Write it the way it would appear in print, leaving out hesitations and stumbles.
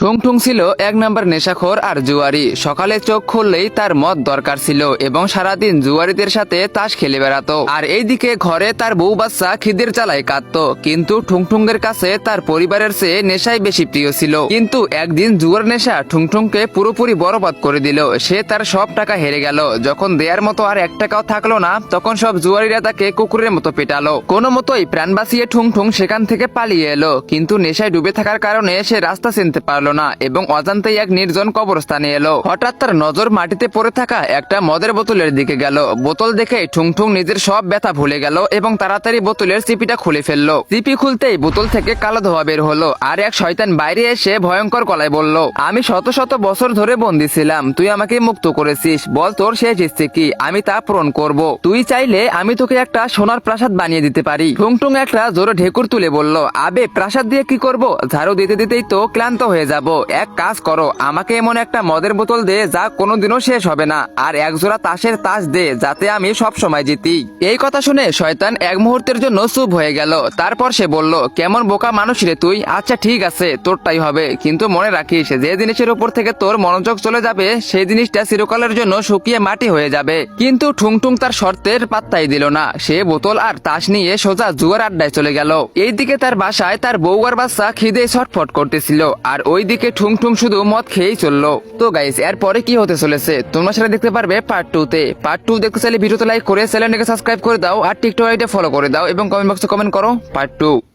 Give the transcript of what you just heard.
ঠুংঠুং ছিল এক নম্বর নেশাখোর আর জুয়ারি। সকালে চোখ খুললেই তার মদ দরকার ছিল এবং সারাদিন জুয়ারিদের সাথে তাস খেলে বেড়াতো। আর এইদিকে ঘরে তার বউ বাচ্চা খিদের জ্বালায় কাঁদতো। কিন্তু ঠুংঠুংয়ের কাছে তার পরিবারের চেয়ে নেশাই বেশি প্রিয় ছিল। কিন্তু একদিন জুয়ার নেশা ঠুংঠুংকে পুরোপুরি বরবাদ করে দিল। সে তার সব টাকা হেরে গেল। যখন দেয়ার মতো আর এক টাকাও থাকলো না, তখন সব জুয়ারিরা তাকে কুকুরের মতো পেটালো। কোনো মতোই প্রাণ বাঁচিয়ে ঠুংঠুং সেখান থেকে পালিয়ে এলো। কিন্তু নেশায় ডুবে থাকার কারণে সে রাস্তা চিনতে পারলো না এবং অজান্তেই এক নির্জন কবরস্থানে এলো। হঠাৎ তার নজর মাটিতে পড়ে থাকা একটা মদের বোতলের দিকে গেল। বোতল দেখে ঠুংঠুং নিজের সব ব্যথা ভুলে গেল এবং তাড়াতাড়ি বোতলের চিপিটা খুলে ফেললো। চিপি খুলতেই বোতল থেকে কালো ধোঁয়া বের হলো। আর এক শয়তান বাইরে এসে ভয়ঙ্কর গলায় বলল, আমি শত শত বছর ধরে বন্দী ছিলাম, তুই আমাকে মুক্ত করেছিস, বল তোর শেষ ইচ্ছে কি, আমি তা পূরণ করব। তুই চাইলে আমি তোকে একটা সোনার প্রাসাদ বানিয়ে দিতে পারি। ঠুংঠুং একটা জোরে ঢেকুর তুলে বলল, আবে প্রাসাদ দিয়ে কি করব, ঝাড়ু দিতে দিতেই তো ক্লান্ত হয়ে যাব। এক কাজ করো, আমাকে এমন একটা মদের বোতল দে যা কোনোদিনও শেষ হবে না, আর এক জোড়া তাসের তাস দে যাতে আমি সব সময় জিতি। এই কথা শুনে শয়তান এক মুহূর্তের জন্য চুপ হয়ে গেল। তারপর সে বলল, কেমন বোকা মানুষ রে তুই, আচ্ছা ঠিক আছে তোরটাই হবে, কিন্তু মনে রাখিস যে জিনিসের উপর থেকে তোর মনোযোগ চলে যাবে সেই জিনিসটা চিরকালের জন্য শুকিয়ে মাটি হয়ে যাবে। কিন্তু ঠুংঠুং তার শর্তের পাত্তাই দিল না। সে বোতল আর তাস নিয়ে সোজা জুয়ার আড্ডায় চলে গেল। এইদিকে তার বাসায় তার বউ আর বাচ্চা খিদে ছটফট করতেছিল, আর ওইদিকে ঠুংঠুং শুধু মদ খেয়েই চললো। তো গাইস, এরপরে কি হতে চলেছে তোমরা সেটা দেখতে পারবে পার্ট 2 তে। পার্ট 2 দেখতে চাইলে ভিডিওতে লাইক করে চ্যানেলটাকে সাবস্ক্রাইব করে দাও, আর টিকটক আইডি ফলো করে দাও এবং কমেন্ট বক্সে কমেন্ট করো পার্ট 2।